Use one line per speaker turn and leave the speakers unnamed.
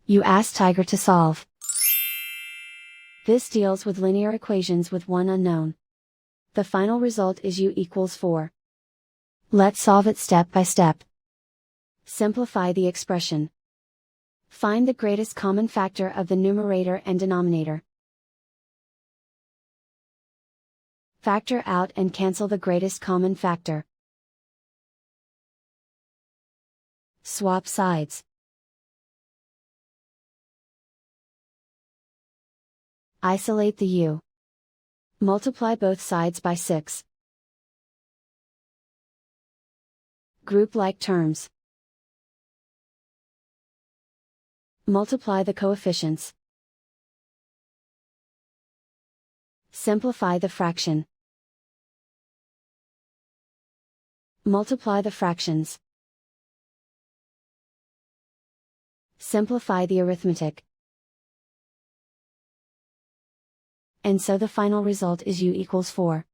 You ask Tiger to solve. This deals with linear equations with one unknown. The final result is u equals 4. Let's solve it step by step. Simplify the expression. Find the greatest common factor of the numerator and denominator. Factor out and cancel the greatest common factor. Swap sides. Isolate the u. Multiply both sides by 6. Group like terms. Multiply the coefficients. Simplify the fraction. Multiply the fractions. Simplify the arithmetic. And so the final result is u equals 4.